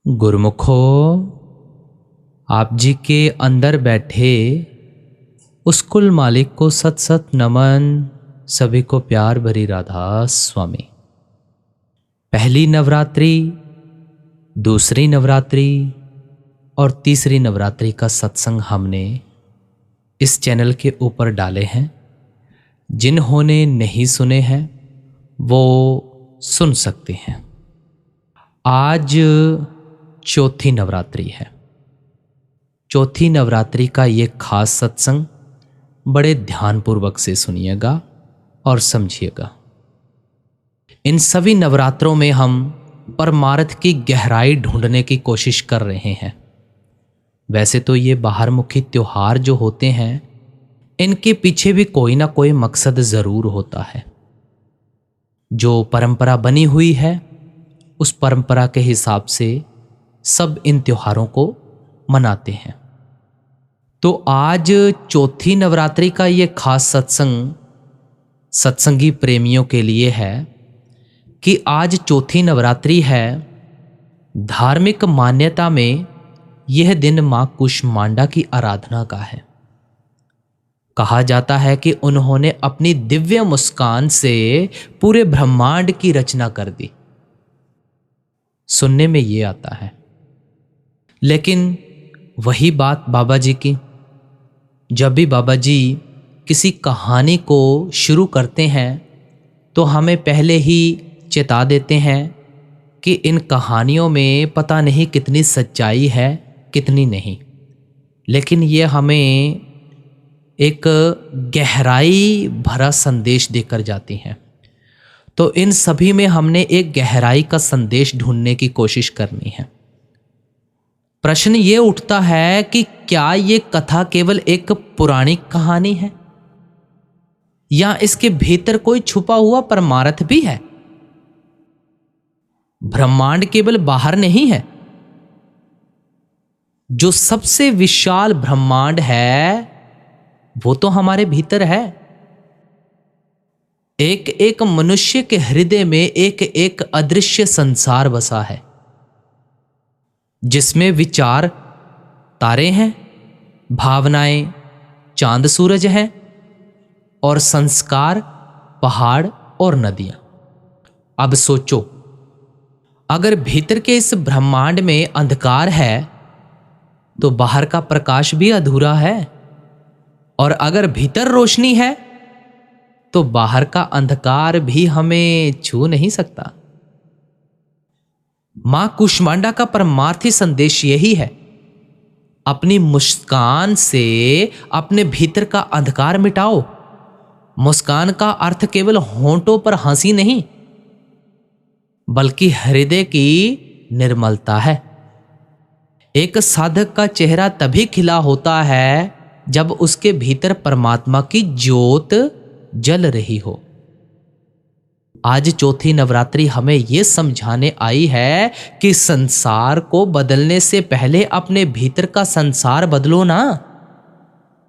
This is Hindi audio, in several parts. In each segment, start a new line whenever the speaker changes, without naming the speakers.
गुरुमुखो, आप जी के अंदर बैठे उस कुल मालिक को सत सत नमन। सभी को प्यार भरी राधा स्वामी। पहली नवरात्रि, दूसरी नवरात्रि और तीसरी नवरात्रि का सत्संग हमने इस चैनल के ऊपर डाले हैं। जिन्होंने नहीं सुने हैं वो सुन सकते हैं। आज चौथी नवरात्रि है। चौथी नवरात्रि का ये खास सत्संग बड़े ध्यानपूर्वक से सुनिएगा और समझिएगा। इन सभी नवरात्रों में हम परमार्थ की गहराई ढूंढने की कोशिश कर रहे हैं। वैसे तो ये बाहरमुखी त्योहार जो होते हैं, इनके पीछे भी कोई ना कोई मकसद ज़रूर होता है। जो परंपरा बनी हुई है, उस परंपरा के हिसाब से सब इन त्योहारों को मनाते हैं। तो आज चौथी नवरात्रि का ये खास सत्संग सत्संगी प्रेमियों के लिए है कि आज चौथी नवरात्रि है। धार्मिक मान्यता में यह दिन मां कुष्मांडा की आराधना का है। कहा जाता है कि उन्होंने अपनी दिव्य मुस्कान से पूरे ब्रह्मांड की रचना कर दी। सुनने में ये आता है, लेकिन वही बात बाबा जी की। जब भी बाबा जी किसी कहानी को शुरू करते हैं तो हमें पहले ही चेता देते हैं कि इन कहानियों में पता नहीं कितनी सच्चाई है, कितनी नहीं। लेकिन ये हमें एक गहराई भरा संदेश देकर जाती हैं। तो इन सभी में हमने एक गहराई का संदेश ढूंढने की कोशिश करनी है। प्रश्न ये उठता है कि क्या ये कथा केवल एक पौराणिक कहानी है या इसके भीतर कोई छुपा हुआ परमार्थ भी है? ब्रह्मांड केवल बाहर नहीं है, जो सबसे विशाल ब्रह्मांड है वो तो हमारे भीतर है। एक एक मनुष्य के हृदय में एक एक अदृश्य संसार बसा है, जिसमें विचार तारे हैं, भावनाएं चांद सूरज हैं और संस्कार पहाड़ और नदियां। अब सोचो, अगर भीतर के इस ब्रह्मांड में अंधकार है तो बाहर का प्रकाश भी अधूरा है, और अगर भीतर रोशनी है तो बाहर का अंधकार भी हमें छू नहीं सकता। मां कुष्मांडा का परमार्थी संदेश यही है। अपनी मुस्कान से अपने भीतर का अंधकार मिटाओ। मुस्कान का अर्थ केवल होंठों पर हंसी नहीं, बल्कि हृदय की निर्मलता है। एक साधक का चेहरा तभी खिला होता है जब उसके भीतर परमात्मा की ज्योत जल रही हो। आज चौथी नवरात्रि हमें यह समझाने आई है कि संसार को बदलने से पहले अपने भीतर का संसार बदलो ना।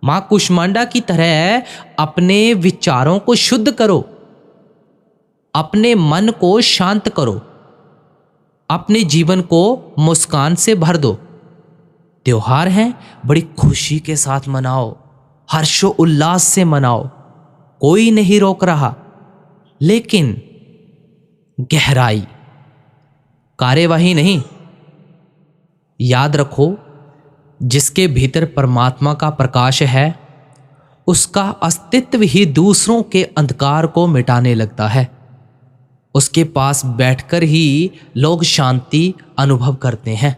मां कुष्मांडा की तरह अपने विचारों को शुद्ध करो, अपने मन को शांत करो, अपने जीवन को मुस्कान से भर दो। त्योहार हैं, बड़ी खुशी के साथ मनाओ, हर्षो उल्लास से मनाओ, कोई नहीं रोक रहा। लेकिन गहराई, कार्यवाही नहीं। याद रखो, जिसके भीतर परमात्मा का प्रकाश है, उसका अस्तित्व ही दूसरों के अंधकार को मिटाने लगता है। उसके पास बैठकर ही लोग शांति अनुभव करते हैं।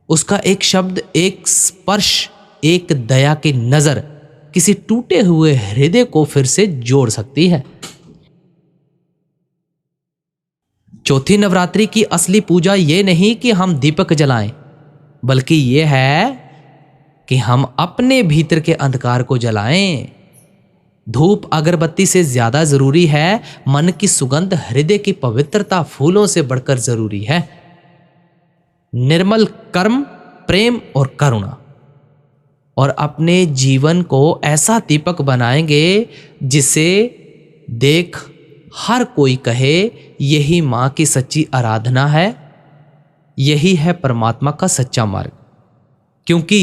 उसका एक शब्द, एक स्पर्श, एक दया की नजर किसी टूटे हुए हृदय को फिर से जोड़ सकती है। चौथी नवरात्रि की असली पूजा ये नहीं कि हम दीपक जलाएं, बल्कि ये है कि हम अपने भीतर के अंधकार को जलाएं। धूप अगरबत्ती से ज्यादा जरूरी है। मन की सुगंध, हृदय की पवित्रता फूलों से बढ़कर जरूरी है। निर्मल कर्म, प्रेम और करुणा, और अपने जीवन को ऐसा दीपक बनाएंगे जिसे देख हर कोई कहे यही मां की सच्ची आराधना है। यही है परमात्मा का सच्चा मार्ग। क्योंकि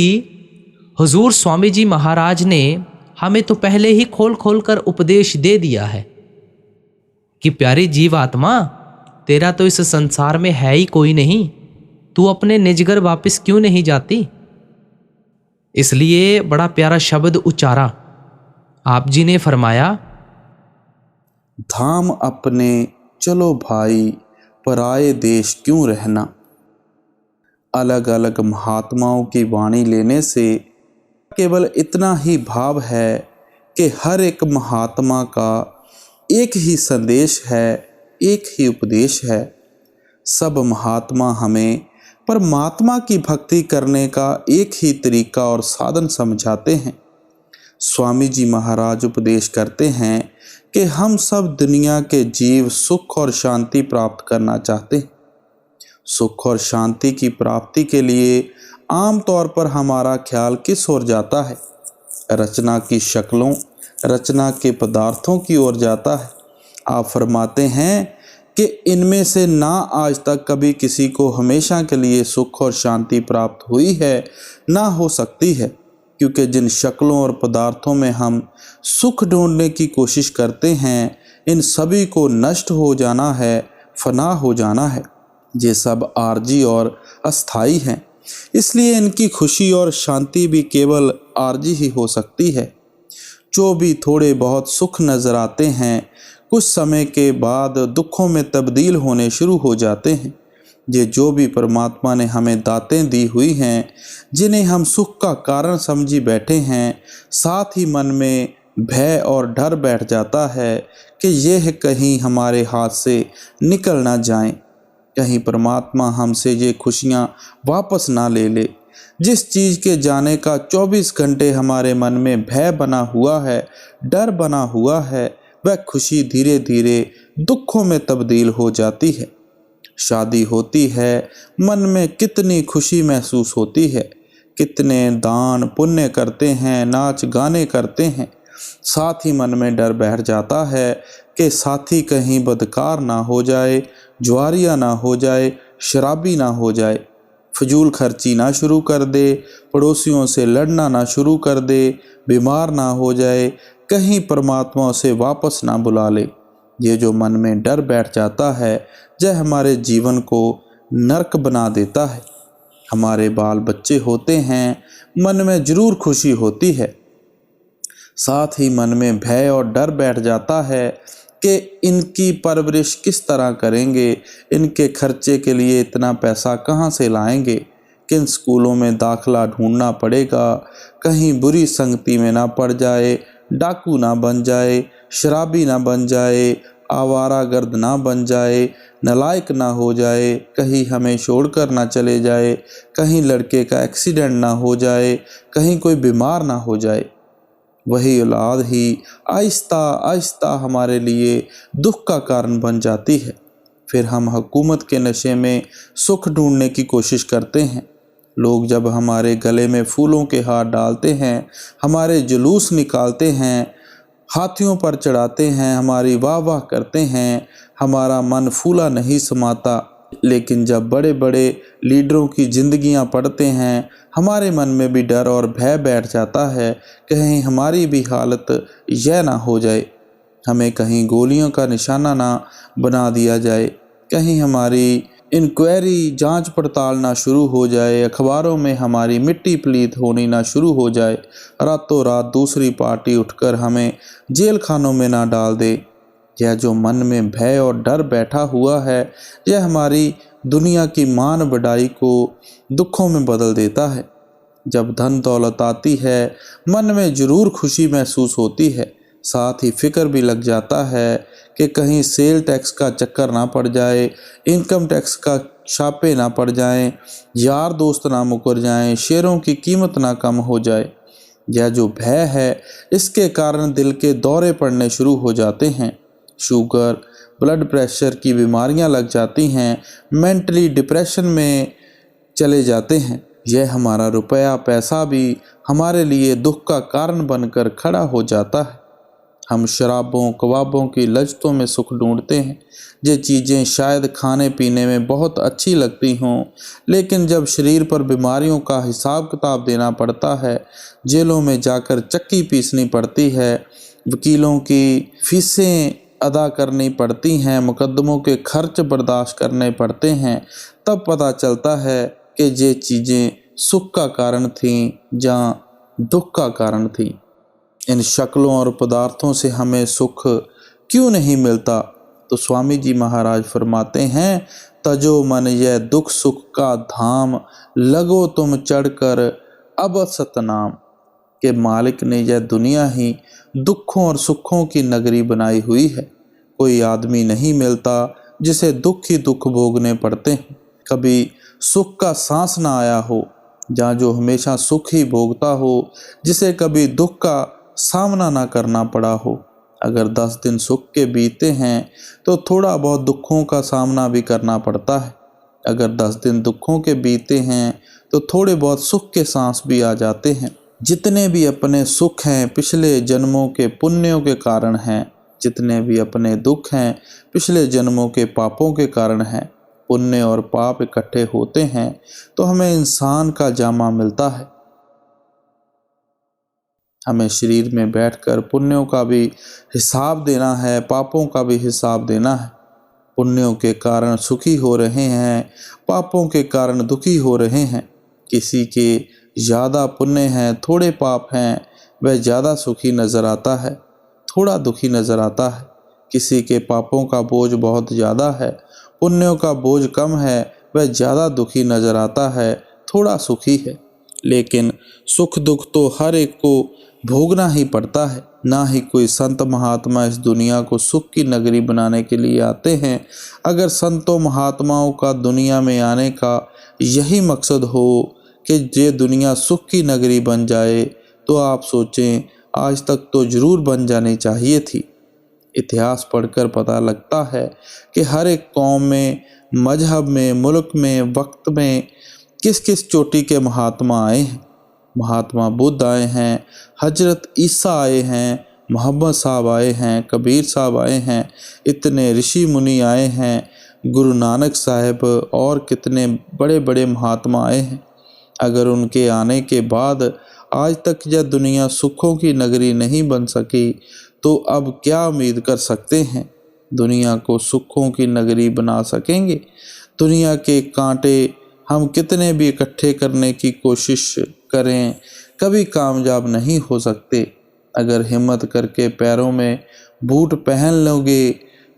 हुजूर स्वामी जी महाराज ने हमें तो पहले ही खोल खोल कर उपदेश दे दिया है कि प्यारी जीवात्मा, तेरा तो इस संसार में है ही कोई नहीं, तू अपने निजगर वापस क्यों नहीं जाती। इसलिए बड़ा प्यारा शब्द उच्चारा। आप जी ने फरमाया,
धाम अपने चलो भाई, पराए देश क्यों रहना। अलग अलग महात्माओं की वाणी लेने से केवल इतना ही भाव है कि हर एक महात्मा का एक ही संदेश है, एक ही उपदेश है। सब महात्मा हमें परमात्मा की भक्ति करने का एक ही तरीका और साधन समझाते हैं। स्वामी जी महाराज उपदेश करते हैं कि हम सब दुनिया के जीव सुख और शांति प्राप्त करना चाहते हैं। सुख और शांति की प्राप्ति के लिए आमतौर पर हमारा ख्याल किस ओर जाता है? रचना की शक्लों, रचना के पदार्थों की ओर जाता है। आप फरमाते हैं कि इनमें से ना आज तक कभी किसी को हमेशा के लिए सुख और शांति प्राप्त हुई है, ना हो सकती है, क्योंकि जिन शक्लों और पदार्थों में हम सुख ढूंढने की कोशिश करते हैं, इन सभी को नष्ट हो जाना है, फना हो जाना है। ये सब आर्जी और अस्थाई हैं, इसलिए इनकी खुशी और शांति भी केवल आर्जी ही हो सकती है। जो भी थोड़े बहुत सुख नज़र आते हैं, कुछ समय के बाद दुखों में तब्दील होने शुरू हो जाते हैं। ये जो भी परमात्मा ने हमें दातें दी हुई हैं, जिन्हें हम सुख का कारण समझी बैठे हैं, साथ ही मन में भय और डर बैठ जाता है कि यह कहीं हमारे हाथ से निकल ना जाएं, कहीं परमात्मा हमसे ये खुशियाँ वापस ना ले ले। जिस चीज़ के जाने का 24 घंटे हमारे मन में भय बना हुआ है, डर बना हुआ है, वह खुशी धीरे धीरे दुखों में तब्दील हो जाती है। शादी होती है, मन में कितनी खुशी महसूस होती है, कितने दान पुण्य करते हैं, नाच गाने करते हैं। साथ ही मन में डर बैठ जाता है कि साथी कहीं बदकार ना हो जाए, जुआरिया ना हो जाए, शराबी ना हो जाए, फजूल खर्ची ना शुरू कर दे, पड़ोसियों से लड़ना ना शुरू कर दे, बीमार ना हो जाए, कहीं परमात्मा से वापस ना बुला ले। ये जो मन में डर बैठ जाता है, यह हमारे जीवन को नरक बना देता है। हमारे बाल बच्चे होते हैं, मन में जरूर खुशी होती है, साथ ही मन में भय और डर बैठ जाता है कि इनकी परवरिश किस तरह करेंगे, इनके खर्चे के लिए इतना पैसा कहाँ से लाएंगे, किन स्कूलों में दाखला ढूंढना पड़ेगा, कहीं बुरी संगति में ना पड़ जाए, डाकू ना बन जाए, शराबी ना बन जाए, आवारागर्द ना बन जाए, नालायक ना हो जाए, कहीं हमें छोड़कर ना चले जाए, कहीं लड़के का एक्सीडेंट ना हो जाए, कहीं कोई बीमार ना हो जाए। वही औलाद ही आहिस्ता आहिस्ता हमारे लिए दुख का कारण बन जाती है। फिर हम हुकूमत के नशे में सुख ढूंढने की कोशिश करते हैं। लोग जब हमारे गले में फूलों के हार डालते हैं, हमारे जुलूस निकालते हैं, हाथियों पर चढ़ाते हैं, हमारी वाह वाह करते हैं, हमारा मन फूला नहीं समाता। लेकिन जब बड़े बड़े लीडरों की जिंदगियां पढ़ते हैं, हमारे मन में भी डर और भय बैठ जाता है, कहीं हमारी भी हालत यह ना हो जाए, हमें कहीं गोलियों का निशाना ना बना दिया जाए, कहीं हमारी इंक्वायरी जांच पड़ताल ना शुरू हो जाए, अखबारों में हमारी मिट्टी पलीत होनी ना शुरू हो जाए, रातों रात दूसरी पार्टी उठकर हमें जेल खानों में ना डाल दे। यह जो मन में भय और डर बैठा हुआ है, यह हमारी दुनिया की मान बढ़ाई को दुखों में बदल देता है। जब धन दौलत आती है, मन में जरूर खुशी महसूस होती है, साथ ही फिक्र भी लग जाता है कि कहीं सेल टैक्स का चक्कर ना पड़ जाए, इनकम टैक्स का छापे ना पड़ जाएं, यार दोस्त ना मुकर जाएं, शेयरों की कीमत ना कम हो जाए। यह जो भय है, इसके कारण दिल के दौरे पड़ने शुरू हो जाते हैं, शुगर ब्लड प्रेशर की बीमारियां लग जाती हैं, मेंटली डिप्रेशन में चले जाते हैं। यह हमारा रुपया पैसा भी हमारे लिए दुख का कारण बनकर खड़ा हो जाता है। हम शराबों कबाबों की लज्जतों में सुख ढूंढते हैं। ये चीज़ें शायद खाने पीने में बहुत अच्छी लगती हों, लेकिन जब शरीर पर बीमारियों का हिसाब किताब देना पड़ता है, जेलों में जाकर चक्की पीसनी पड़ती है, वकीलों की फीसें अदा करनी पड़ती हैं, मुकदमों के खर्च बर्दाश्त करने पड़ते हैं, तब पता चलता है कि ये चीज़ें सुख का कारण थीं या दुख का कारण थीं। इन शक्लों और पदार्थों से हमें सुख क्यों नहीं मिलता? तो स्वामी जी महाराज फरमाते हैं, तजो मन यह दुख सुख का धाम, लगो तुम चढ़कर अब सतनाम। के मालिक ने यह दुनिया ही दुखों और सुखों की नगरी बनाई हुई है। कोई आदमी नहीं मिलता जिसे दुख ही दुख भोगने पड़ते हैं। कभी सुख का सांस ना आया हो, जहाँ जो हमेशा सुख ही भोगता हो, जिसे कभी दुख का सामना ना करना पड़ा हो। अगर 10 दिन सुख के बीते हैं तो थोड़ा बहुत दुखों का सामना भी करना पड़ता है। अगर 10 दिन दुखों के बीते हैं तो थोड़े बहुत सुख के सांस भी आ जाते हैं। जितने भी अपने सुख हैं पिछले जन्मों के पुण्यों के कारण हैं, जितने भी अपने दुख हैं पिछले जन्मों के पापों के कारण हैं। पुण्य और पाप इकट्ठे होते हैं तो हमें इंसान का जामा मिलता है। हमें शरीर में बैठकर पुण्यों का भी हिसाब देना है, पापों का भी हिसाब देना है। पुण्यों के कारण सुखी हो रहे हैं, पापों के कारण दुखी हो रहे हैं। किसी के ज़्यादा पुण्य हैं, थोड़े पाप हैं, वह ज़्यादा सुखी नज़र आता है, थोड़ा दुखी नज़र आता है। किसी के पापों का बोझ बहुत ज़्यादा है, पुण्यों का बोझ कम है, वह ज़्यादा दुखी नज़र आता है, थोड़ा सुखी है। लेकिन सुख दुख तो हर एक को भोगना ही पड़ता है। ना ही कोई संत महात्मा इस दुनिया को सुख की नगरी बनाने के लिए आते हैं। अगर संतों महात्माओं का दुनिया में आने का यही मकसद हो कि ये दुनिया सुख की नगरी बन जाए, तो आप सोचें आज तक तो जरूर बन जानी चाहिए थी। इतिहास पढ़कर पता लगता है कि हर एक कौम में, मजहब में, मुल्क में, वक्त में किस किस चोटी के महात्मा आए हैं। महात्मा बुद्ध आए हैं, हजरत ईसा आए हैं, मोहम्मद साहब आए हैं, कबीर साहब आए हैं, इतने ऋषि मुनि आए हैं, गुरु नानक साहब और कितने बड़े बड़े महात्मा आए हैं। अगर उनके आने के बाद आज तक यह दुनिया सुखों की नगरी नहीं बन सकी, तो अब क्या उम्मीद कर सकते हैं? दुनिया को सुखों की नगरी बना सकेंगे? दुनिया के कांटे हम कितने भी इकट्ठे करने की कोशिश करें, कभी कामयाब नहीं हो सकते। अगर हिम्मत करके पैरों में बूट पहन लोगे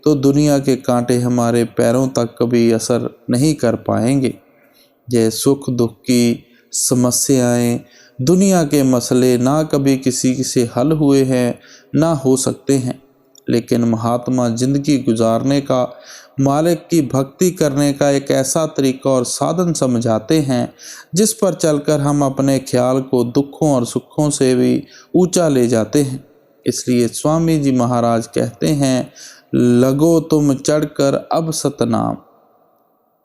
तो दुनिया के कांटे हमारे पैरों तक कभी असर नहीं कर पाएंगे। यह सुख दुख की समस्याएं, दुनिया के मसले ना कभी किसी से हल हुए हैं, ना हो सकते हैं। लेकिन महात्मा जिंदगी गुजारने का, मालिक की भक्ति करने का एक ऐसा तरीका और साधन समझाते हैं जिस पर चलकर हम अपने ख्याल को दुखों और सुखों से भी ऊंचा ले जाते हैं। इसलिए स्वामी जी महाराज कहते हैं, लगो तुम चढ़कर अब सतनाम,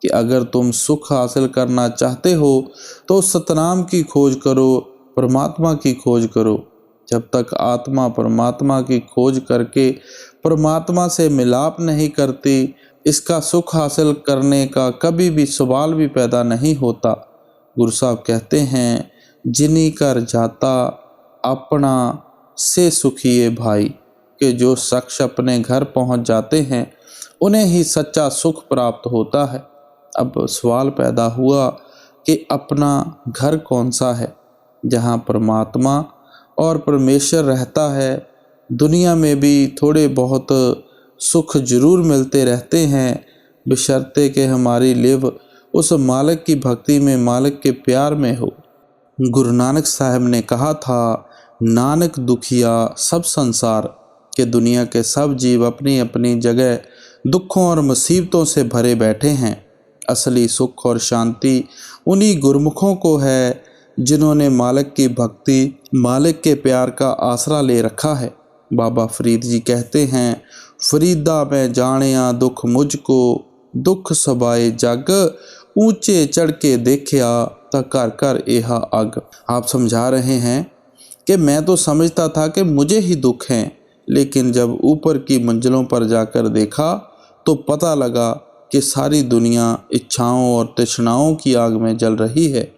कि अगर तुम सुख हासिल करना चाहते हो तो सतनाम की खोज करो, परमात्मा की खोज करो। जब तक आत्मा परमात्मा की खोज करके परमात्मा से मिलाप नहीं करती, इसका सुख हासिल करने का कभी भी सवाल भी पैदा नहीं होता। गुरु साहब कहते हैं, जिनी कर जाता अपना से सुखिए भाई, कि जो शख्स अपने घर पहुंच जाते हैं उन्हें ही सच्चा सुख प्राप्त होता है। अब सवाल पैदा हुआ कि अपना घर कौन सा है, जहां परमात्मा और परमेश्वर रहता है। दुनिया में भी थोड़े बहुत सुख जरूर मिलते रहते हैं, बशर्ते कि हमारी लिव उस मालिक की भक्ति में, मालिक के प्यार में हो। गुरु नानक साहब ने कहा था, नानक दुखिया सब संसार, के दुनिया के सब जीव अपनी अपनी जगह दुखों और मुसीबतों से भरे बैठे हैं। असली सुख और शांति उन्हीं गुरमुखों को है जिन्होंने मालिक की भक्ति, मालिक के प्यार का आसरा ले रखा है। बाबा फरीद जी कहते हैं, फरीदा मैं जानिया दुख मुझको, दुख सबाए जग, ऊंचे चढ़ के देखिया ता कर कर एहा अग। आप समझा रहे हैं कि मैं तो समझता था कि मुझे ही दुख हैं, लेकिन जब ऊपर की मंजिलों पर जाकर देखा तो पता लगा कि सारी दुनिया इच्छाओं और तृष्णाओं की आग में जल रही है।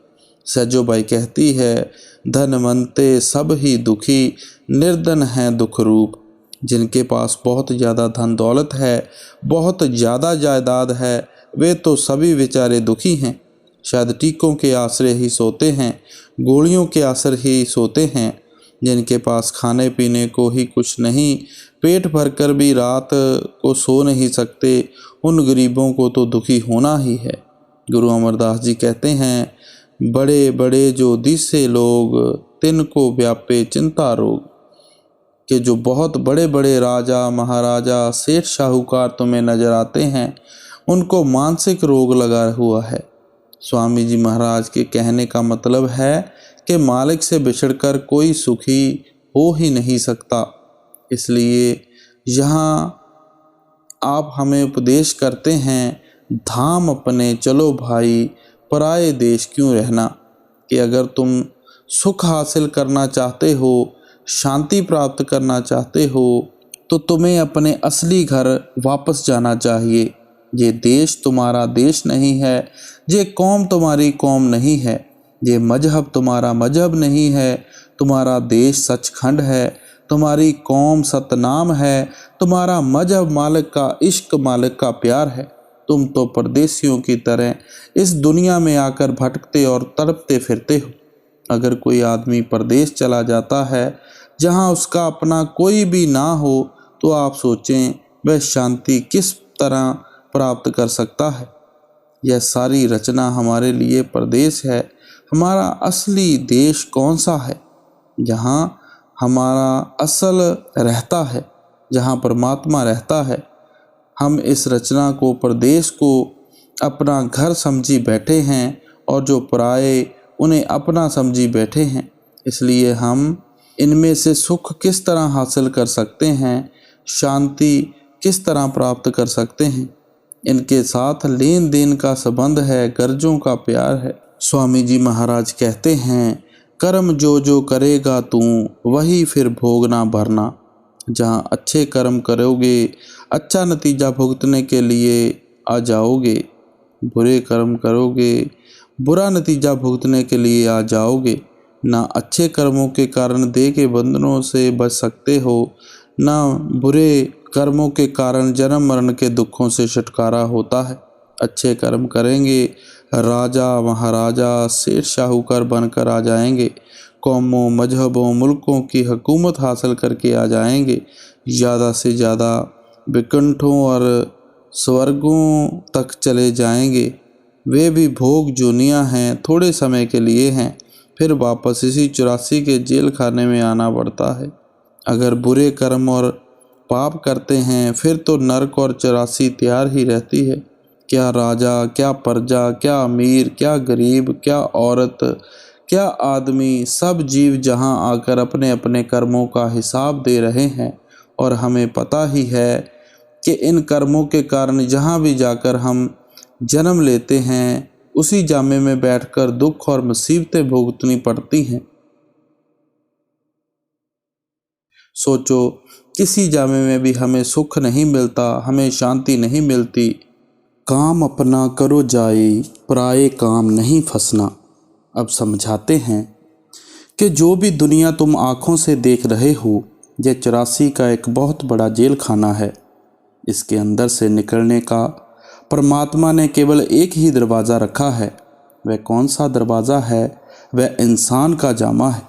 सजोबाई कहती है, धनवंते सब ही दुखी, निर्धन हैं दुख रूप। जिनके पास बहुत ज़्यादा धन दौलत है, बहुत ज़्यादा जायदाद है, वे तो सभी बेचारे दुखी हैं। शायद टीकों के आश्रय ही सोते हैं, गोलियों के आश्रय ही सोते हैं। जिनके पास खाने पीने को ही कुछ नहीं, पेट भरकर भी रात को सो नहीं सकते, उन गरीबों को तो दुखी होना ही है। गुरु अमरदास जी कहते हैं, बड़े बड़े जो दिसे लोग, तिनको व्यापे चिंता रोग। कि जो बहुत बड़े बड़े राजा महाराजा सेठ साहूकार तुम्हें नजर आते हैं, उनको मानसिक रोग लगा हुआ है। स्वामी जी महाराज के कहने का मतलब है कि मालिक से बिछड़कर कोई सुखी हो ही नहीं सकता। इसलिए यहाँ आप हमें उपदेश करते हैं, धाम अपने चलो भाई, पराए देश क्यों रहना। कि अगर तुम सुख हासिल करना चाहते हो, शांति प्राप्त करना चाहते हो, तो तुम्हें अपने असली घर वापस जाना चाहिए। ये देश तुम्हारा देश नहीं है, ये कौम तुम्हारी कौम नहीं है, ये मजहब तुम्हारा मजहब नहीं है। तुम्हारा देश सचखंड है, तुम्हारी कौम सतनाम है, तुम्हारा मजहब मालिक का इश्क, मालिक का प्यार है। तुम तो परदेशियों की तरह इस दुनिया में आकर भटकते और तड़पते फिरते हो। अगर कोई आदमी परदेश चला जाता है जहाँ उसका अपना कोई भी ना हो, तो आप सोचें वह शांति किस तरह प्राप्त कर सकता है। यह सारी रचना हमारे लिए परदेश है। हमारा असली देश कौन सा है? जहाँ हमारा असल रहता है, जहाँ परमात्मा रहता है। हम इस रचना को, परदेश को अपना घर समझी बैठे हैं और जो पराए उन्हें अपना समझी बैठे हैं। इसलिए हम इनमें से सुख किस तरह हासिल कर सकते हैं, शांति किस तरह प्राप्त कर सकते हैं, इनके साथ लेन देन का संबंध है, गर्जों का प्यार है। स्वामी जी महाराज कहते हैं, कर्म जो जो करेगा तू, वही फिर भोगना भरना। जहाँ अच्छे कर्म करोगे, अच्छा नतीजा भुगतने के लिए आ जाओगे। बुरे कर्म करोगे, बुरा नतीजा भुगतने के लिए आ जाओगे। ना अच्छे कर्मों के कारण देह के बंधनों से बच सकते हो, ना बुरे कर्मों के कारण जन्म मरण के दुखों से छुटकारा होता है। अच्छे कर्म करेंगे, राजा महाराजा सेठ साहूकार बनकर आ जाएंगे, कौमों मजहबों मुल्कों की हुकूमत हासिल करके आ जाएंगे, ज़्यादा से ज़्यादा विकुंठों और स्वर्गों तक चले जाएंगे। वे भी भोग जोनियाँ हैं, थोड़े समय के लिए हैं, फिर वापस इसी 84 के जेल खाने में आना पड़ता है। अगर बुरे कर्म और पाप करते हैं, फिर तो नरक और 84 तैयार ही रहती है। क्या राजा, क्या प्रजा, क्या अमीर, क्या गरीब, क्या औरत, क्या आदमी, सब जीव जहां आकर अपने अपने कर्मों का हिसाब दे रहे हैं। और हमें पता ही है कि इन कर्मों के कारण जहां भी जाकर हम जन्म लेते हैं, उसी जामे में बैठकर दुख और मुसीबतें भुगतनी पड़ती हैं। सोचो, किसी जामे में भी हमें सुख नहीं मिलता, हमें शांति नहीं मिलती। काम अपना करो जाए, पराए काम नहीं फंसना। अब समझाते हैं कि जो भी दुनिया तुम आँखों से देख रहे हो, यह 84 का एक बहुत बड़ा जेल खाना है। इसके अंदर से निकलने का परमात्मा ने केवल एक ही दरवाज़ा रखा है। वह कौन सा दरवाज़ा है? वह इंसान का जामा है।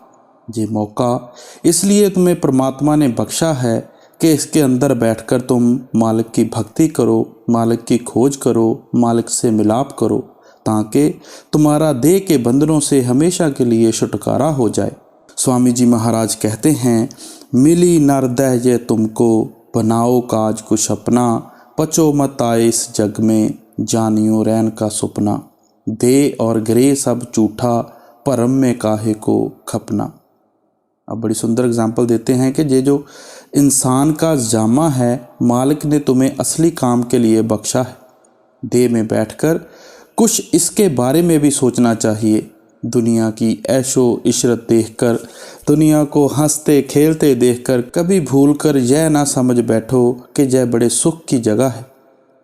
ये मौका इसलिए तुम्हें परमात्मा ने बख्शा है कि इसके अंदर बैठकर तुम मालिक की भक्ति करो, मालिक की खोज करो, मालिक से मिलाप करो, ताकि तुम्हारा देह के बंधनों से हमेशा के लिए छुटकारा हो जाए। स्वामी जी महाराज कहते हैं, मिली नरदह ये तुमको, बनाओ काज कुछ अपना, पचो मत आए इस जग में, जानियो रैन का सुपना। दे और ग्रे सब झूठा, परम में काहे को खपना। अब बड़ी सुंदर एग्जाम्पल देते हैं कि ये जो इंसान का जामा है, मालिक ने तुम्हें असली काम के लिए बख्शा है। देह में बैठकर कुछ इसके बारे में भी सोचना चाहिए। दुनिया की ऐशो इशरत देखकर दुनिया को हंसते खेलते देखकर कभी भूलकर यह ना समझ बैठो कि यह बड़े सुख की जगह है।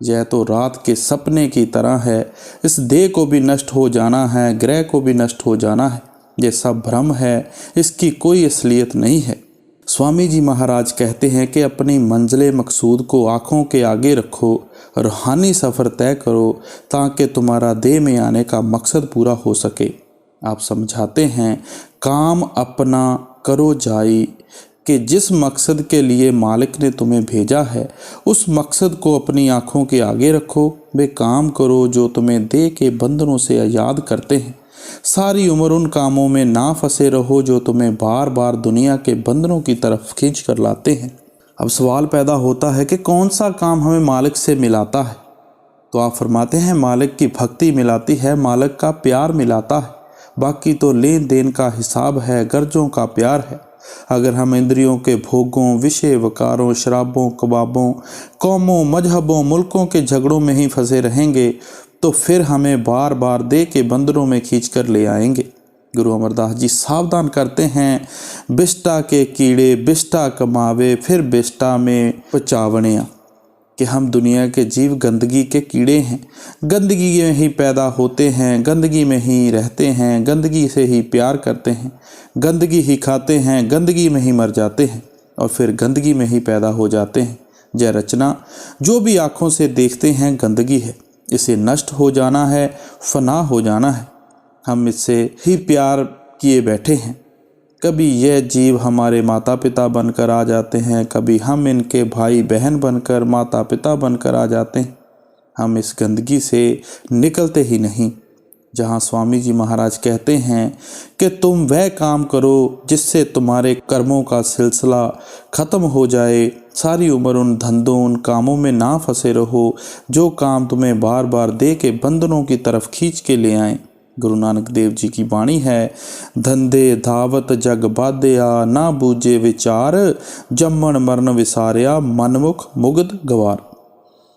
यह तो रात के सपने की तरह है। इस देह को भी नष्ट हो जाना है, ग्रह को भी नष्ट हो जाना है। ये सब भ्रम है, इसकी कोई असलियत नहीं है। स्वामी जी महाराज कहते हैं कि अपनी मंजिल मकसूद को आँखों के आगे रखो, रूहानी सफ़र तय करो ताकि तुम्हारा देह में आने का मकसद पूरा हो सके। आप समझाते हैं, काम अपना करो जाई, कि जिस मकसद के लिए मालिक ने तुम्हें भेजा है उस मकसद को अपनी आँखों के आगे रखो। वे काम करो जो तुम्हें देह के बंधनों से आज़ाद करते हैं। सारी उम्र उन कामों में ना फंसे रहो जो तुम्हें बार बार दुनिया के बंधनों की तरफ खींच कर लाते हैं। अब सवाल पैदा होता है कि कौन सा काम हमें मालिक से मिलाता है? तो आप फरमाते हैं, मालिक की भक्ति मिलाती है, मालिक का प्यार मिलाता है। बाकी तो लेन देन का हिसाब है, गर्जों का प्यार है। अगर हम इंद्रियों के भोगों, विषय वकारों, शराबों, कबाबों, कौमों, मजहबों, मुल्कों के झगड़ों में ही फंसे रहेंगे तो फिर हमें बार बार देह के बंदरों में खींच कर ले आएंगे। गुरु अमरदास जी सावधान करते हैं, बिष्टा के कीड़े बिष्टा कमावे, फिर बिष्टा में पचावणिया, कि हम दुनिया के जीव गंदगी के कीड़े हैं। गंदगी में ही पैदा होते हैं, गंदगी में ही रहते हैं, गंदगी से ही प्यार करते हैं, गंदगी ही खाते हैं, गंदगी में ही मर जाते हैं और फिर गंदगी में ही पैदा हो जाते हैं। जय रचना, जो भी आँखों से देखते हैं गंदगी है, इसे नष्ट हो जाना है, फना हो जाना है। हम इससे ही प्यार किए बैठे हैं। कभी यह जीव हमारे माता पिता बनकर आ जाते हैं, कभी हम इनके भाई बहन बनकर माता पिता बनकर आ जाते हैं। हम इस गंदगी से निकलते ही नहीं। जहाँ स्वामी जी महाराज कहते हैं कि तुम वह काम करो जिससे तुम्हारे कर्मों का सिलसिला ख़त्म हो जाए। सारी उम्र उन धंधों, उन कामों में ना फंसे रहो जो काम तुम्हें बार बार देह के बंधनों की तरफ खींच के ले आएँ। गुरु नानक देव जी की वाणी है, धंधे धावत जग बाध्या, ना बूझे विचार, जम्मन मरण विसारिया, मनमुख मुग्ध गवार।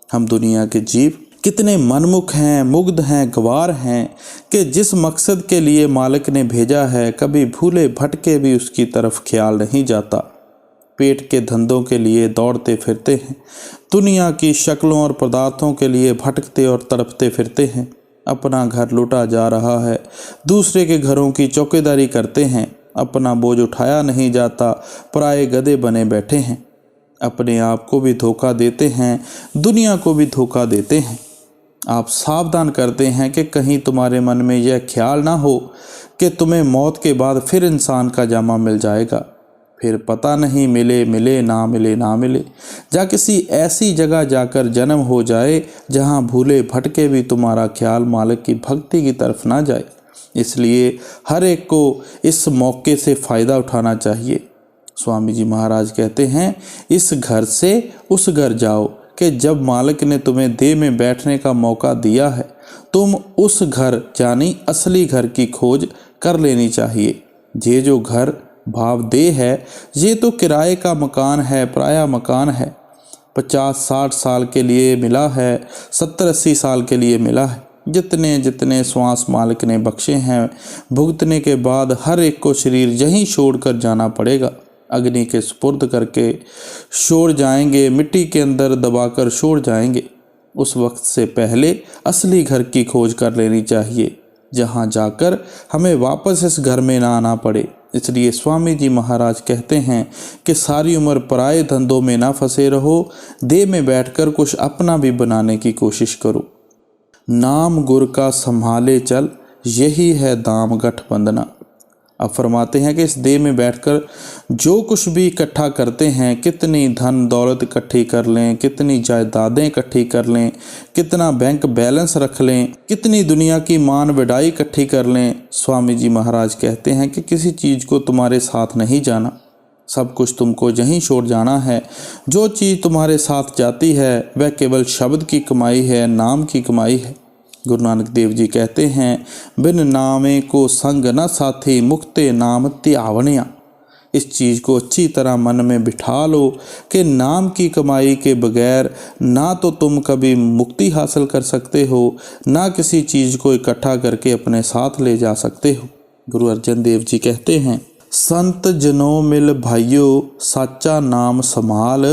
हम दुनिया के जीव कितने मनमुख हैं, मुग्ध हैं, गवार हैं कि जिस मकसद के लिए मालिक ने भेजा है कभी भूले भटके भी उसकी तरफ ख्याल नहीं जाता। पेट के धंधों के लिए दौड़ते फिरते हैं, दुनिया की शक्लों और पदार्थों के लिए भटकते और तड़पते फिरते हैं। अपना घर लूटा जा रहा है, दूसरे के घरों की चौकीदारी करते हैं। अपना बोझ उठाया नहीं जाता, पराए गधे बने बैठे हैं। अपने आप को भी धोखा देते हैं, दुनिया को भी धोखा देते हैं। आप सावधान करते हैं कि कहीं तुम्हारे मन में यह ख्याल ना हो कि तुम्हें मौत के बाद फिर इंसान का जामा मिल जाएगा। फिर पता नहीं मिले मिले ना मिले ना मिले, या किसी ऐसी जगह जाकर जन्म हो जाए जहां भूले भटके भी तुम्हारा ख्याल मालिक की भक्ति की तरफ ना जाए। इसलिए हर एक को इस मौके से फ़ायदा उठाना चाहिए। स्वामी जी महाराज कहते हैं, इस घर से उस घर जाओ, कि जब मालिक ने तुम्हें देह में बैठने का मौका दिया है तुम उस घर यानी असली घर की खोज कर लेनी चाहिए। ये जो घर भाव देह है ये तो किराए का मकान है, पराया मकान है। 50-60 साल के लिए मिला है, 70-80 साल के लिए मिला है। जितने जितने श्वास मालिक ने बख्शे हैं, भुगतने के बाद हर एक को शरीर यहीं छोड़कर जाना पड़ेगा। अग्नि के सुपुर्द करके छोड़ जाएंगे, मिट्टी के अंदर दबाकर छोड़ जाएंगे। उस वक्त से पहले असली घर की खोज कर लेनी चाहिए, जहाँ जाकर हमें वापस इस घर में ना आना पड़े। इसलिए स्वामी जी महाराज कहते हैं कि सारी उम्र पराए धंधों में ना फंसे रहो, देह में बैठकर कुछ अपना भी बनाने की कोशिश करो। नाम गुर का संभाले चल, यही है दाम गठबंधना। अब फरमाते हैं कि इस देह में बैठकर जो कुछ भी इकट्ठा करते हैं, कितनी धन दौलत इकट्ठी कर लें, कितनी जायदादें इकट्ठी कर लें, कितना बैंक बैलेंस रख लें, कितनी दुनिया की मान वडाई इकट्ठी कर लें, स्वामी जी महाराज कहते हैं कि किसी चीज़ को तुम्हारे साथ नहीं जाना। सब कुछ तुमको यहीं छोड़ जाना है। जो चीज़ तुम्हारे साथ जाती है वह केवल शब्द की कमाई है, नाम की कमाई है। गुरु नानक देव जी कहते हैं, बिन नामे को संग न साथी, मुक्ते नाम त्यावनिया। इस चीज़ को अच्छी तरह मन में बिठा लो कि नाम की कमाई के बगैर ना तो तुम कभी मुक्ति हासिल कर सकते हो, ना किसी चीज़ को इकट्ठा करके अपने साथ ले जा सकते हो। गुरु अर्जन देव जी कहते हैं, संत जनो मिल भाइयो साचा नाम संभाल,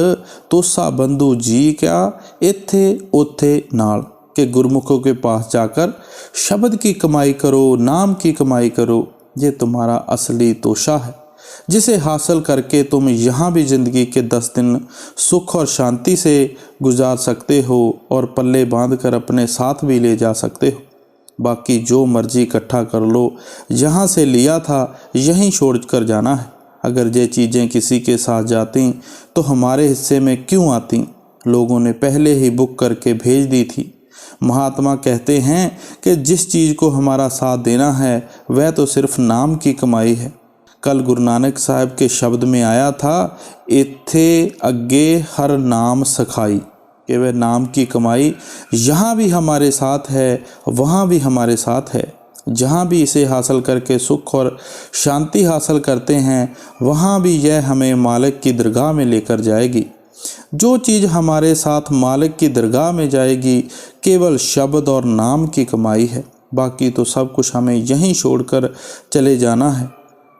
तोसा बंधु जी क्या इत्थे उथे नाल। के गुरमुखों के पास जाकर शब्द की कमाई करो, नाम की कमाई करो, ये तुम्हारा असली तोशा है, जिसे हासिल करके तुम यहाँ भी ज़िंदगी के 10 दिन सुख और शांति से गुजार सकते हो और पल्ले बांध कर अपने साथ भी ले जा सकते हो। बाकी जो मर्जी इकट्ठा कर लो, यहाँ से लिया था यहीं छोड़ कर जाना है। अगर ये चीज़ें किसी के साथ जाती तो हमारे हिस्से में क्यों आती? लोगों ने पहले ही बुक करके भेज दी थी। महात्मा कहते हैं कि जिस चीज़ को हमारा साथ देना है वह तो सिर्फ नाम की कमाई है। कल गुरु नानक साहब के शब्द में आया था, इत्थे अगे हर नाम सखाई, कि वह नाम की कमाई यहाँ भी हमारे साथ है, वहाँ भी हमारे साथ है। जहाँ भी इसे हासिल करके सुख और शांति हासिल करते हैं, वहाँ भी यह हमें मालिक की दरगाह में लेकर जाएगी। जो चीज़ हमारे साथ मालिक की दरगाह में जाएगी केवल शब्द और नाम की कमाई है, बाकी तो सब कुछ हमें यहीं छोड़कर चले जाना है।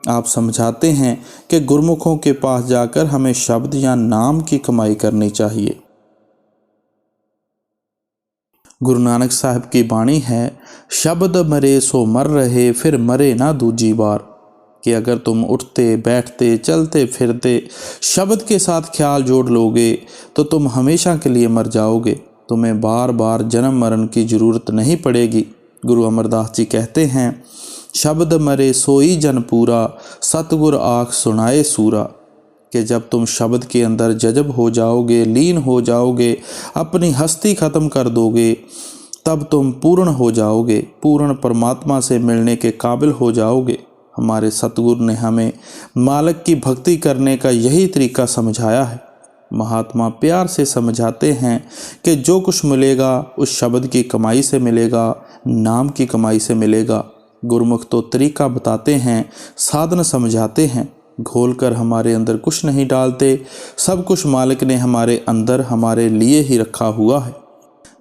आप समझाते हैं कि गुरमुखों के पास जाकर हमें शब्द या नाम की कमाई करनी चाहिए। गुरु नानक साहब की बाणी है, शब्द मरे सो मर रहे, फिर मरे ना दूजी बार। कि अगर तुम उठते बैठते चलते फिरते शब्द के साथ ख्याल जोड़ लोगे तो तुम हमेशा के लिए मर जाओगे, तुम्हें बार बार जन्म मरण की ज़रूरत नहीं पड़ेगी। गुरु अमरदास जी कहते हैं, शब्द मरे सोई जन पूरा, सतगुर आँख सुनाए सूरा। कि जब तुम शब्द के अंदर जज़ब हो जाओगे, लीन हो जाओगे, अपनी हस्ती ख़त्म कर दोगे, तब तुम पूर्ण हो जाओगे, पूर्ण परमात्मा से मिलने के काबिल हो जाओगे। हमारे सतगुरु ने हमें मालिक की भक्ति करने का यही तरीका समझाया है। महात्मा प्यार से समझाते हैं कि जो कुछ मिलेगा उस शब्द की कमाई से मिलेगा, नाम की कमाई से मिलेगा। गुरमुख तो तरीका बताते हैं, साधन समझाते हैं, घोल कर हमारे अंदर कुछ नहीं डालते। सब कुछ मालिक ने हमारे अंदर हमारे लिए ही रखा हुआ है।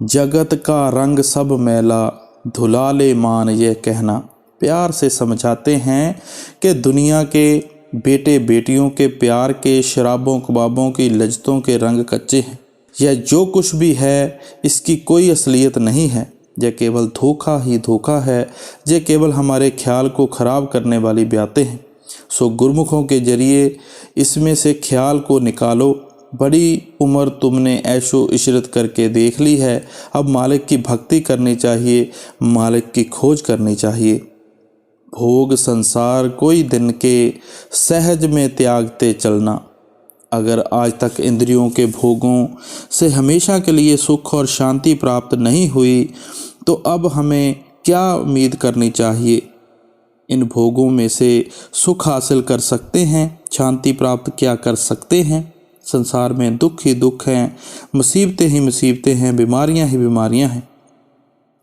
जगत का रंग सब मैला, धुला ले मान ये कहना। प्यार से समझाते हैं कि दुनिया के बेटे बेटियों के प्यार के शराबों कबाबों की लज्जतों के रंग कच्चे हैं। यह जो कुछ भी है इसकी कोई असलियत नहीं है, यह केवल धोखा ही धोखा है, यह केवल हमारे ख्याल को ख़राब करने वाली बातें हैं। सो गुरमुखों के जरिए इसमें से ख्याल को निकालो। बड़ी उम्र तुमने ऐशो इशरत करके देख ली है, अब मालिक की भक्ति करनी चाहिए, मालिक की खोज करनी चाहिए। भोग संसार कोई दिन के, सहज में त्यागते चलना। अगर आज तक इंद्रियों के भोगों से हमेशा के लिए सुख और शांति प्राप्त नहीं हुई तो अब हमें क्या उम्मीद करनी चाहिए? इन भोगों में से सुख हासिल कर सकते हैं, शांति प्राप्त क्या कर सकते हैं? संसार में दुख ही दुख हैं, मुसीबतें ही मुसीबतें हैं, बीमारियां ही बीमारियां हैं।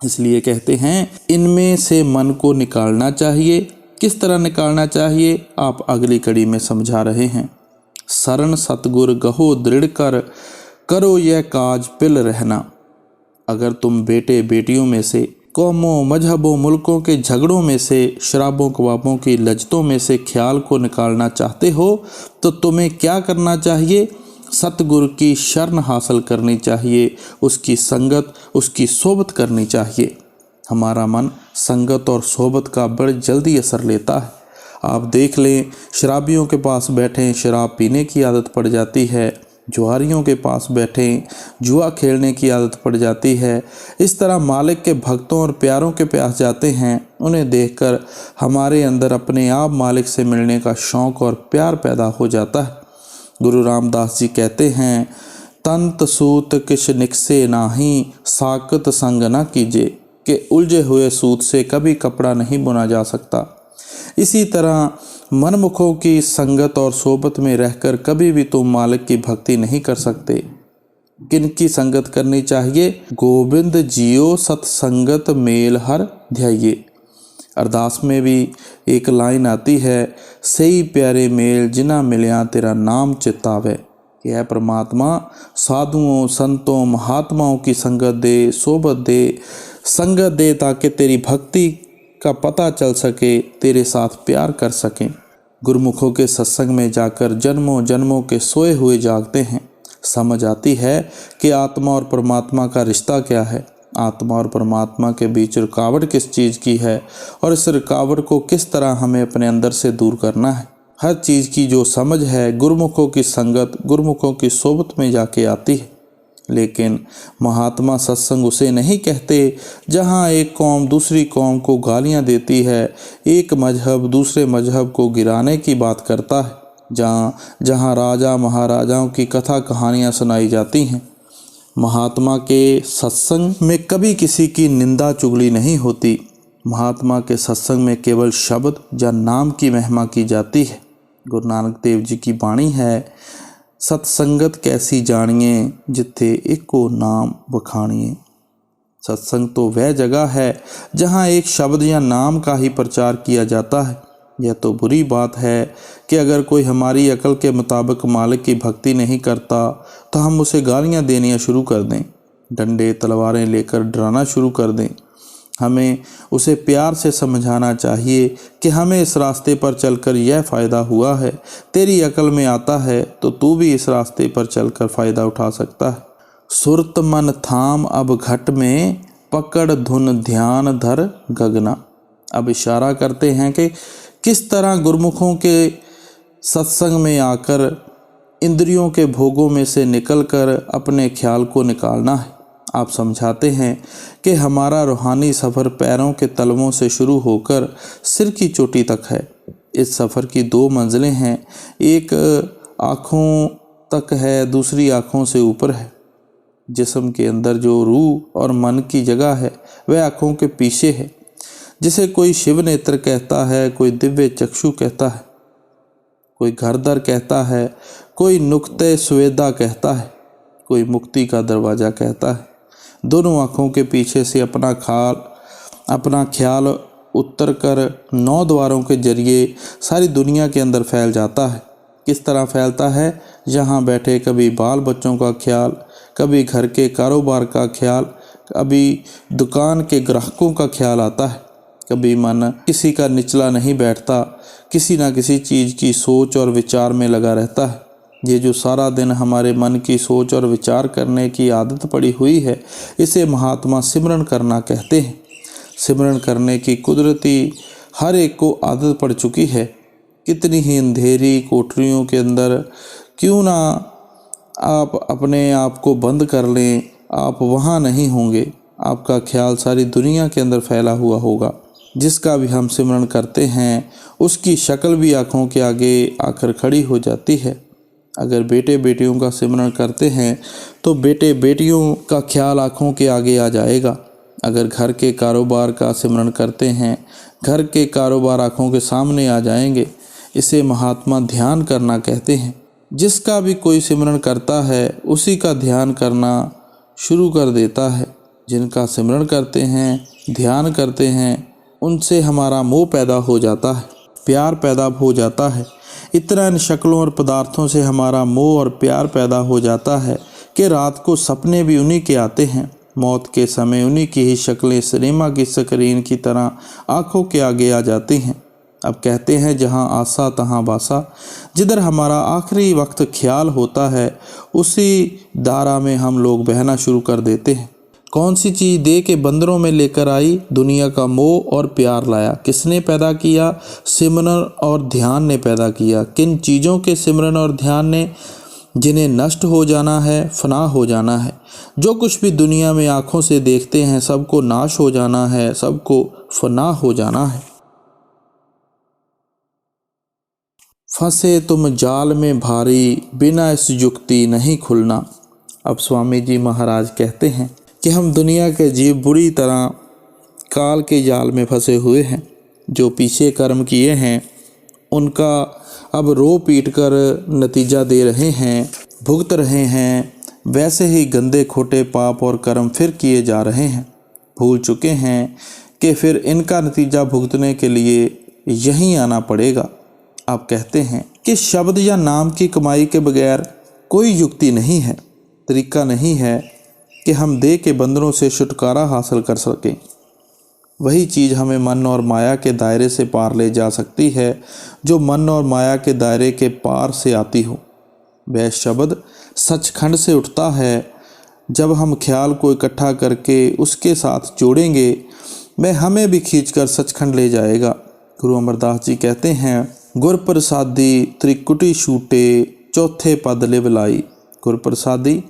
इसलिए कहते हैं इनमें से मन को निकालना चाहिए। किस तरह निकालना चाहिए आप अगली कड़ी में समझा रहे हैं। शरण सतगुर गहो दृढ़ कर, करो यह काज पिल रहना। अगर तुम बेटे बेटियों में से, कौमों मजहबों मुल्कों के झगड़ों में से, शराबों कबाबों की लज्जतों में से ख्याल को निकालना चाहते हो तो तुम्हें क्या करना चाहिए? सतगुरु की शरण हासिल करनी चाहिए, उसकी संगत उसकी सोबत करनी चाहिए। हमारा मन संगत और सोबत का बड़ी जल्दी असर लेता है। आप देख लें, शराबियों के पास बैठें शराब पीने की आदत पड़ जाती है, जुआरियों के पास बैठें जुआ खेलने की आदत पड़ जाती है। इस तरह मालिक के भक्तों और प्यारों के पास जाते हैं, उन्हें देखकर हमारे अंदर अपने आप मालिक से मिलने का शौक़ और प्यार पैदा हो जाता है। गुरु रामदास जी कहते हैं, तंत सूत किश निकसे नाही, साकत संग न कीजे। कि उलझे हुए सूत से कभी कपड़ा नहीं बुना जा सकता। इसी तरह मनमुखों की संगत और सोबत में रहकर कभी भी तुम मालिक की भक्ति नहीं कर सकते। किनकी संगत करनी चाहिए? गोविंद जियो सत्संगत मेल हर ध्याये। अरदास में भी एक लाइन आती है, सही प्यारे मेल जिना मिलिया तेरा नाम चितावे। कि है परमात्मा साधुओं संतों महात्माओं की संगत दे, सोबत दे, संगत दे, ताकि तेरी भक्ति का पता चल सके, तेरे साथ प्यार कर सकें। गुरुमुखों के सत्संग में जाकर जन्मों जन्मों के सोए हुए जागते हैं। समझ आती है कि आत्मा और परमात्मा का रिश्ता क्या है, आत्मा और परमात्मा के बीच रुकावट किस चीज़ की है और इस रुकावट को किस तरह हमें अपने अंदर से दूर करना है। हर चीज़ की जो समझ है गुरुमुखों की संगत, गुरुमुखों की सोबत में जाके आती है। लेकिन महात्मा सत्संग उसे नहीं कहते जहाँ एक कौम दूसरी कौम को गालियाँ देती है, एक मजहब दूसरे मजहब को गिराने की बात करता है, जहाँ राजा महाराजाओं की कथा कहानियाँ सुनाई जाती हैं। महात्मा के सत्संग में कभी किसी की निंदा चुगली नहीं होती। महात्मा के सत्संग में केवल शब्द या नाम की महिमा की जाती है। गुरु नानक देव जी की वाणी है, सत्संगत कैसी जानिए जिथे एको नाम बखानिए। सत्संग तो वह जगह है जहाँ एक शब्द या नाम का ही प्रचार किया जाता है। यह तो बुरी बात है कि अगर कोई हमारी अकल के मुताबिक मालिक की भक्ति नहीं करता तो हम उसे गालियाँ देनियाँ शुरू कर दें, डंडे तलवारें लेकर डराना शुरू कर दें। हमें उसे प्यार से समझाना चाहिए कि हमें इस रास्ते पर चलकर यह फ़ायदा हुआ है, तेरी अकल में आता है तो तू भी इस रास्ते पर चलकर फ़ायदा उठा सकता है। सुरत मन थाम अब घट में, पकड़ धुन ध्यान धर गगना। अब इशारा करते हैं कि किस तरह गुरुमुखों के सत्संग में आकर इंद्रियों के भोगों में से निकलकर अपने ख्याल को निकालना है। आप समझाते हैं कि हमारा रूहानी सफ़र पैरों के तलवों से शुरू होकर सिर की चोटी तक है। इस सफ़र की 2 मंजिलें हैं, एक आँखों तक है, दूसरी आँखों से ऊपर है। जिस्म के अंदर जो रूह और मन की जगह है वह आँखों के पीछे है, जिसे कोई शिव नेत्र कहता है, कोई दिव्य चक्षु कहता है, कोई घरदर कहता है, कोई नुक्ते स्वेदा कहता है, कोई मुक्ति का दरवाज़ा कहता है। दोनों आँखों के पीछे से अपना ख्याल उत्तर कर 9 द्वारों के जरिए सारी दुनिया के अंदर फैल जाता है। किस तरह फैलता है? यहाँ बैठे कभी बाल बच्चों का ख्याल, कभी घर के कारोबार का ख्याल, कभी दुकान के ग्राहकों का ख्याल आता है। कभी मन किसी का निचला नहीं बैठता, किसी न किसी चीज़ की सोच और विचार में लगा रहता है। ये जो सारा दिन हमारे मन की सोच और विचार करने की आदत पड़ी हुई है, इसे महात्मा सिमरन करना कहते हैं। सिमरन करने की कुदरती हर एक को आदत पड़ चुकी है। कितनी ही अंधेरी कोठरियों के अंदर क्यों ना आप अपने आप को बंद कर लें, आप वहाँ नहीं होंगे। आपका ख्याल सारी दुनिया के अंदर फैला हुआ होगा। जिसका भी हम सिमरन करते हैं उसकी शक्ल भी आँखों के आगे आकर खड़ी हो जाती है। अगर बेटे बेटियों का सिमरन करते हैं तो बेटे बेटियों का ख्याल आँखों के आगे आ जाएगा। अगर घर के कारोबार का सिमरन करते हैं, घर के कारोबार आँखों के सामने आ जाएंगे। इसे महात्मा ध्यान करना कहते हैं। जिसका भी कोई सिमरन करता है उसी का ध्यान करना शुरू कर देता है। जिनका सिमरन करते हैं, ध्यान करते हैं, उनसे हमारा मोह पैदा हो जाता है, प्यार पैदा हो जाता है। इतना इन शक्लों और पदार्थों से हमारा मोह और प्यार पैदा हो जाता है कि रात को सपने भी उन्हीं के आते हैं। मौत के समय उन्हीं की ही शक्लें सिनेमा की स्क्रीन की तरह आँखों के आगे आ जाती हैं। अब कहते हैं जहाँ आसा तहाँ बासा। जिधर हमारा आखिरी वक्त ख्याल होता है उसी धारा में हम लोग बहना शुरू कर देते हैं। कौन सी चीज़ दे के बंदरों में लेकर आई? दुनिया का मोह और प्यार लाया। किसने पैदा किया? सिमरन और ध्यान ने पैदा किया। किन चीज़ों के सिमरन और ध्यान ने? जिन्हें नष्ट हो जाना है, फना हो जाना है। जो कुछ भी दुनिया में आँखों से देखते हैं सबको नाश हो जाना है, सबको फना हो जाना है। फंसे तुम जाल में भारी, बिना इस युक्ति नहीं खुलना। अब स्वामी जी महाराज कहते हैं कि हम दुनिया के जीव बुरी तरह काल के जाल में फंसे हुए हैं। जो पीछे कर्म किए हैं उनका अब रो पीट कर नतीजा दे रहे हैं, भुगत रहे हैं। वैसे ही गंदे खोटे पाप और कर्म फिर किए जा रहे हैं। भूल चुके हैं कि फिर इनका नतीजा भुगतने के लिए यहीं आना पड़ेगा। आप कहते हैं कि शब्द या नाम की कमाई के बगैर कोई युक्ति नहीं है, तरीका नहीं है कि हम देह के बंधनों से छुटकारा हासिल कर सकें। वही चीज़ हमें मन और माया के दायरे से पार ले जा सकती है जो मन और माया के दायरे के पार से आती हो। वह शब्द सचखंड से उठता है। जब हम ख्याल को इकट्ठा करके उसके साथ जोड़ेंगे, वह हमें भी खींचकर सचखंड ले जाएगा। गुरु अमरदास जी कहते हैं, गुर प्रसादी त्रिकुटी छूटे चौथे पद लिव लाई। गुर प्रसादी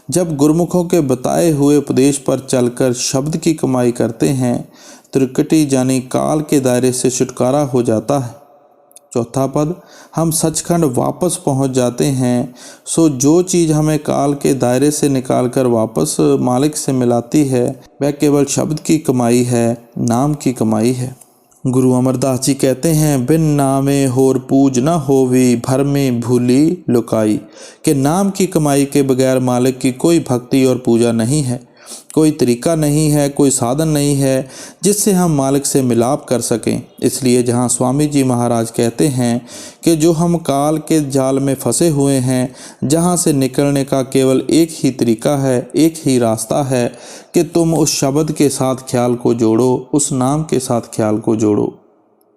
जब गुरमुखों के बताए हुए उपदेश पर चलकर शब्द की कमाई करते हैं, त्रिकुटी यानी काल के दायरे से छुटकारा हो जाता है। चौथा पद, हम सचखंड वापस पहुंच जाते हैं। सो जो चीज़ हमें काल के दायरे से निकालकर वापस मालिक से मिलाती है, वह केवल शब्द की कमाई है, नाम की कमाई है। गुरु अमरदास जी कहते हैं, बिन नामे होर पूज न होवी भर में भूली लुकाई। कि नाम की कमाई के बगैर मालिक की कोई भक्ति और पूजा नहीं है, कोई तरीका नहीं है, कोई साधन नहीं है जिससे हम मालिक से मिलाप कर सकें। इसलिए जहाँ स्वामी जी महाराज कहते हैं कि जो हम काल के जाल में फंसे हुए हैं, जहाँ से निकलने का केवल एक ही तरीका है, एक ही रास्ता है कि तुम उस शब्द के साथ ख्याल को जोड़ो, उस नाम के साथ ख्याल को जोड़ो।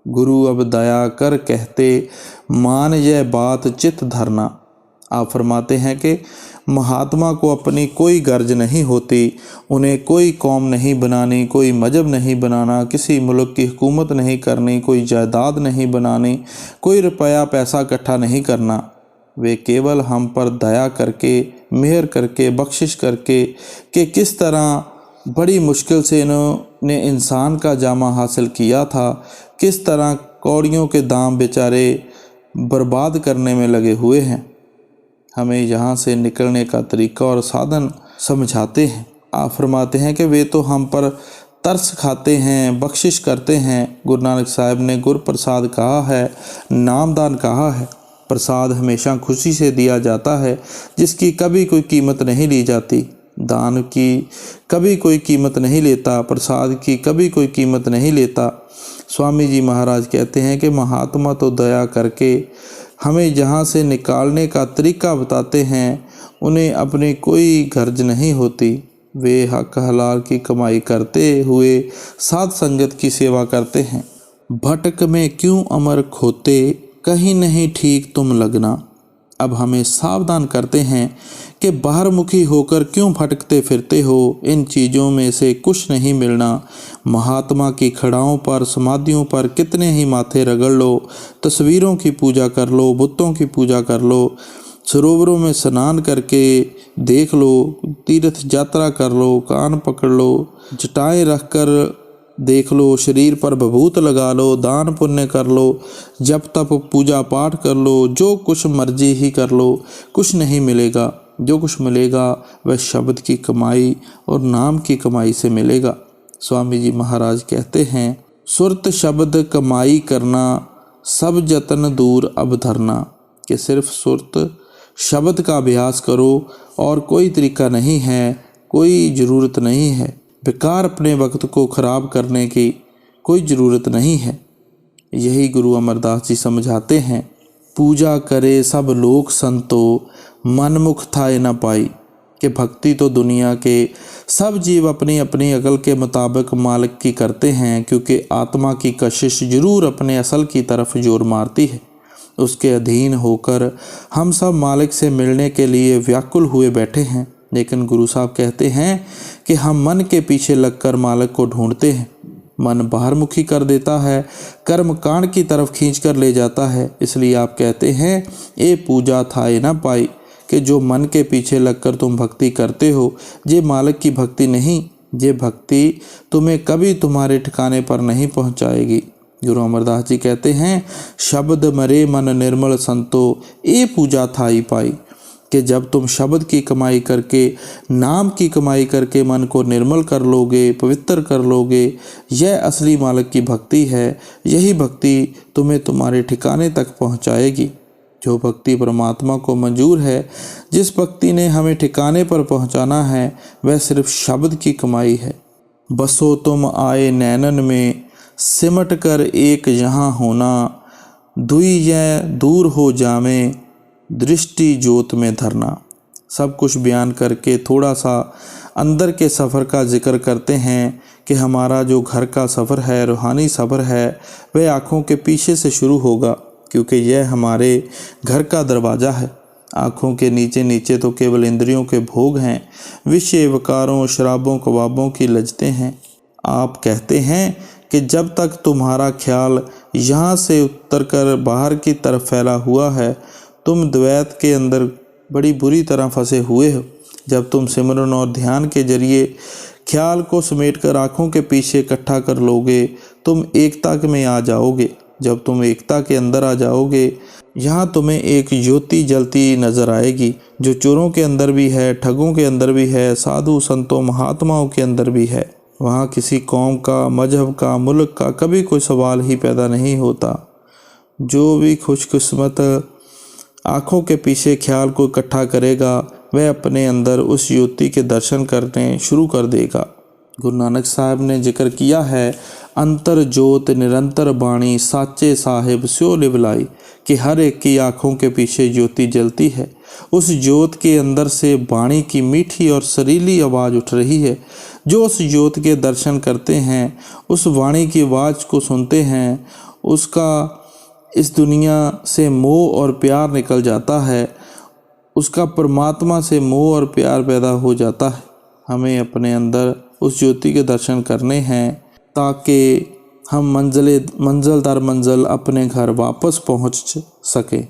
गुरु अब दया कर कहते, मान यह बात चित धरना। आप फरमाते हैं कि महात्मा को अपनी कोई गर्ज नहीं होती, उन्हें कोई कौम नहीं बनानी, कोई मजहब नहीं बनाना, किसी मुल्क की हुकूमत नहीं करनी, कोई जायदाद नहीं बनानी, कोई रुपया पैसा इकट्ठा नहीं करना। वे केवल हम पर दया करके, मेहर करके, बख्शिश करके कि किस तरह बड़ी मुश्किल से इन्होंने इंसान का जामा हासिल किया था, किस तरह कौड़ियों के दाम बेचारे बर्बाद करने में लगे हुए हैं, हमें यहाँ से निकलने का तरीका और साधन समझाते हैं। आप फरमाते हैं कि वे तो हम पर तरस खाते हैं, बख्शिश करते हैं। गुरु नानक साहब ने गुर प्रसाद कहा है, नामदान कहा है। प्रसाद हमेशा खुशी से दिया जाता है, जिसकी कभी कोई कीमत नहीं ली जाती। दान की कभी कोई कीमत नहीं लेता, प्रसाद की कभी कोई कीमत नहीं लेता। स्वामी जी महाराज कहते हैं कि महात्मा तो दया करके हमें जहाँ से निकालने का तरीका बताते हैं, उन्हें अपनी कोई गर्ज नहीं होती। वे हक हलाल की कमाई करते हुए साध संगत की सेवा करते हैं। भटक में क्यों अमर खोते, कहीं नहीं ठीक तुम लगना। अब हमें सावधान करते हैं कि बाहरमुखी होकर क्यों भटकते फिरते हो, इन चीज़ों में से कुछ नहीं मिलना। महात्मा की खड़ाओं पर, समाधियों पर कितने ही माथे रगड़ लो, तस्वीरों की पूजा कर लो, बुतों की पूजा कर लो, सरोवरों में स्नान करके देख लो, तीर्थ यात्रा कर लो, कान पकड़ लो, जटाएं रख कर देख लो, शरीर पर भभूत लगा लो, दान पुण्य कर लो, जप तप पूजा पाठ कर लो, जो कुछ मर्जी ही कर लो, कुछ नहीं मिलेगा। जो कुछ मिलेगा वह शब्द की कमाई और नाम की कमाई से मिलेगा। स्वामी जी महाराज कहते हैं, सुरत शब्द कमाई करना, सब जतन दूर अब धरना। कि सिर्फ सुरत शब्द का अभ्यास करो और कोई तरीका नहीं है, कोई ज़रूरत नहीं है। बेकार अपने वक्त को ख़राब करने की कोई ज़रूरत नहीं है। यही गुरु अमरदास जी समझाते हैं। पूजा करे सब लोक संतो, मनमुख थाए न पाई। कि भक्ति तो दुनिया के सब जीव अपनी अपनी अकल के मुताबिक मालिक की करते हैं, क्योंकि आत्मा की कशिश जरूर अपने असल की तरफ जोर मारती है। उसके अधीन होकर हम सब मालिक से मिलने के लिए व्याकुल हुए बैठे हैं, लेकिन गुरु साहब कहते हैं कि हम मन के पीछे लगकर मालिक को ढूंढते हैं। मन बाहरमुखी कर देता है, कर्म कांड की तरफ खींच कर ले जाता है। इसलिए आप कहते हैं, ये पूजा थाए न पाई। कि जो मन के पीछे लगकर तुम भक्ति करते हो, ये मालिक की भक्ति नहीं, ये भक्ति तुम्हें कभी तुम्हारे ठिकाने पर नहीं पहुंचाएगी। गुरु अमरदास जी कहते हैं, शब्द मरे मन निर्मल संतो, ये पूजा थाई पाई। कि जब तुम शब्द की कमाई करके, नाम की कमाई करके मन को निर्मल कर लोगे, पवित्र कर लोगे, यह असली मालिक की भक्ति है। यही भक्ति तुम्हें तुम्हारे ठिकाने तक पहुंचाएगी। जो भक्ति परमात्मा को मंजूर है, जिस भक्ति ने हमें ठिकाने पर पहुंचाना है, वह सिर्फ शब्द की कमाई है। बसो तुम आए नैनन में, सिमट कर एक यहाँ होना, दुई यह दूर हो जामे, दृष्टि जोत में धरना। सब कुछ बयान करके थोड़ा सा अंदर के सफ़र का जिक्र करते हैं कि हमारा जो घर का सफ़र है, रूहानी सफ़र है, वह आँखों के पीछे से शुरू होगा, क्योंकि यह हमारे घर का दरवाज़ा है। आँखों के नीचे नीचे तो केवल इंद्रियों के भोग हैं, विषय विकारों, शराबों, कबाबों की लज्जतें हैं। आप कहते हैं कि जब तक तुम्हारा ख्याल यहाँ से उतर कर बाहर की तरफ फैला हुआ है, तुम द्वैत के अंदर बड़ी बुरी तरह फंसे हुए हो। जब तुम सिमरन और ध्यान के जरिए ख्याल को समेटकर आँखों के पीछे इकट्ठा कर लोगे, तुम एकता में आ जाओगे। जब तुम एकता के अंदर आ जाओगे, यहाँ तुम्हें एक ज्योति जलती नज़र आएगी, जो चोरों के अंदर भी है, ठगों के अंदर भी है, साधु संतों महात्माओं के अंदर भी है। वहाँ किसी कौम का, मजहब का, मुल्क का कभी कोई सवाल ही पैदा नहीं होता। जो भी खुशकिस्मत आँखों के पीछे ख्याल को इकट्ठा करेगा, वह अपने अंदर उस ज्योति के दर्शन करने शुरू कर देगा। गुरु नानक साहब ने जिक्र किया है, अंतर जोत निरंतर बाणी, साचे साहिब स्यो लिवलाई, कि हर एक की आँखों के पीछे ज्योति जलती है। उस ज्योत के अंदर से वाणी की मीठी और सरीली आवाज़ उठ रही है। जो उस ज्योत के दर्शन करते हैं, उस वाणी की आवाज़ को सुनते हैं, उसका इस दुनिया से मोह और प्यार निकल जाता है, उसका परमात्मा से मोह और प्यार पैदा हो जाता है। हमें अपने अंदर उस ज्योति के दर्शन करने हैं, ताकि हम मंजिल दर मंजिल अपने घर वापस पहुंच सके।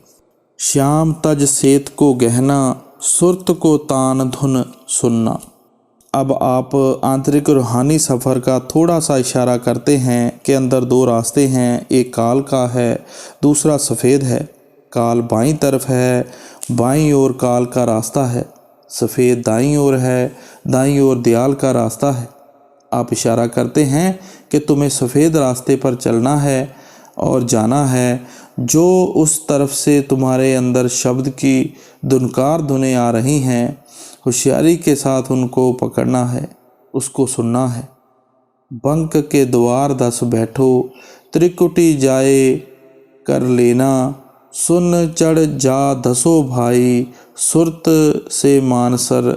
श्याम तज सेत को गहना, सुरत को तान धुन सुनना। अब आप आंतरिक रूहानी सफ़र का थोड़ा सा इशारा करते हैं कि अंदर दो रास्ते हैं, एक काल का है, दूसरा सफ़ेद है। काल बाईं तरफ है, बाईं ओर काल का रास्ता है। सफ़ेद दाईं ओर है, दाईं ओर दयाल का रास्ता है। आप इशारा करते हैं कि तुम्हें सफ़ेद रास्ते पर चलना है और जाना है। जो उस तरफ से तुम्हारे अंदर शब्द की धुनकार धुनें आ रही हैं, होशियारी के साथ उनको पकड़ना है, उसको सुनना है। बंक के द्वार दस बैठो, त्रिकुटी जाए कर लेना, सुन चढ़ जा दसो भाई, सुरत से मानसर।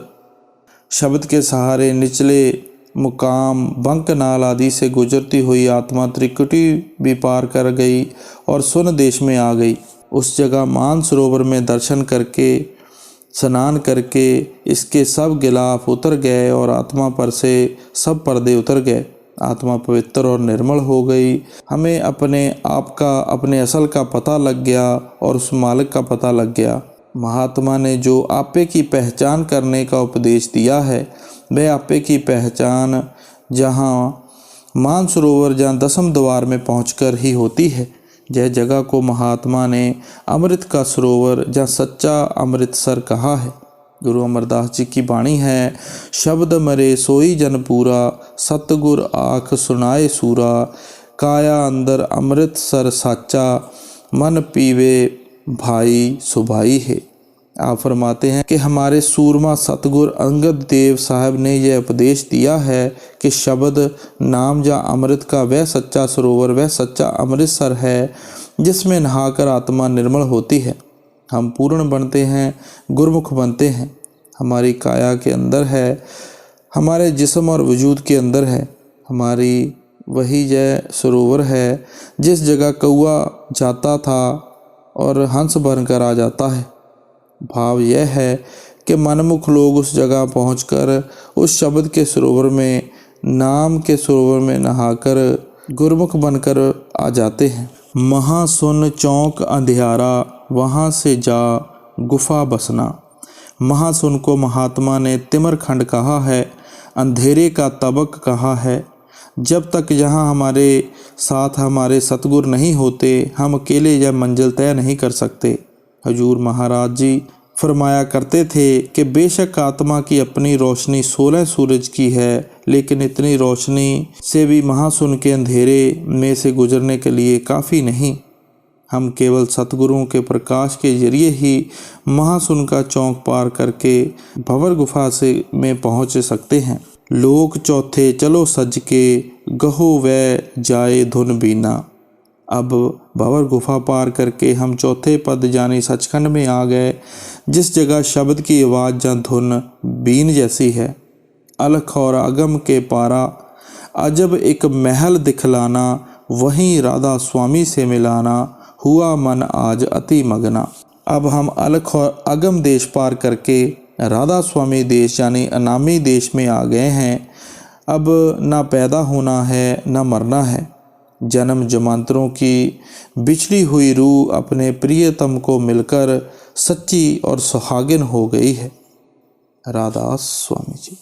शब्द के सहारे निचले मुकाम बंक नाल आदि से गुजरती हुई आत्मा त्रिकुटी भी पार कर गई और सुन देश में आ गई। उस जगह मान सरोवर में दर्शन करके, स्नान करके इसके सब गिलाफ उतर गए और आत्मा पर से सब पर्दे उतर गए। आत्मा पवित्र और निर्मल हो गई। हमें अपने आप का, अपने असल का पता लग गया और उस मालिक का पता लग गया। महात्मा ने जो आपे की पहचान करने का उपदेश दिया है, वह आपे की पहचान जहाँ मानसरोवर जहाँ दसम द्वार में पहुंचकर ही होती है। यह जगह को महात्मा ने अमृत का सरोवर जहाँ सच्चा अमृतसर कहा है। गुरु अमरदास जी की वाणी है, शब्द मरे सोई जन पूरा, सतगुर आँख सुनाए सूरा, काया अंदर अमृतसर साचा, मन पीवे भाई सुभाई है। आप फरमाते हैं कि हमारे सूरमा सतगुर अंगद देव साहब ने यह उपदेश दिया है कि शब्द नाम या अमृत का वह सच्चा सरोवर, वह सच्चा अमृतसर है जिसमें नहाकर आत्मा निर्मल होती है। हम पूर्ण बनते हैं, गुरमुख बनते हैं। हमारी काया के अंदर है, हमारे जिस्म और वजूद के अंदर है। हमारी वही यह सरोवर है जिस जगह कौआ जाता था और हंस बनकर आ जाता है। भाव यह है कि मनमुख लोग उस जगह पहुंचकर उस शब्द के सरोवर में, नाम के सरोवर में नहाकर गुरमुख बनकर आ जाते हैं। महा सुन चौक अंधियारा, वहाँ से जा गुफा बसना। महासुन को महात्मा ने तिमरखंड कहा है, अंधेरे का तबक कहा है। जब तक यहाँ हमारे साथ हमारे सतगुर नहीं होते, हम अकेले यह मंजिल तय नहीं कर सकते। हजूर महाराज जी फरमाया करते थे कि बेशक आत्मा की अपनी रोशनी 16 सूरज की है, लेकिन इतनी रोशनी से भी महासुन के अंधेरे में से गुजरने के लिए काफ़ी नहीं। हम केवल सतगुरुओं के प्रकाश के जरिए ही महासुन का चौक पार करके भंवर गुफा से में पहुँच सकते हैं। लोक चौथे चलो सज के, गहो वह जाए धुन बीना। अब भंवर गुफा पार करके हम चौथे पद यानी सचखंड में आ गए, जिस जगह शब्द की आवाज़ या धुन बीन जैसी है। अलख और अगम के पारा, अजब एक महल दिखलाना, वहीं राधा स्वामी से मिलाना, हुआ मन आज अति मगना। अब हम अलख और अगम देश पार करके राधा स्वामी देश यानी अनामी देश में आ गए हैं। अब ना पैदा होना है ना मरना है। जन्म जमांतरों की बिछड़ी हुई रूह अपने प्रियतम को मिलकर सच्ची और सुहागिन हो गई है। राधा स्वामी जी।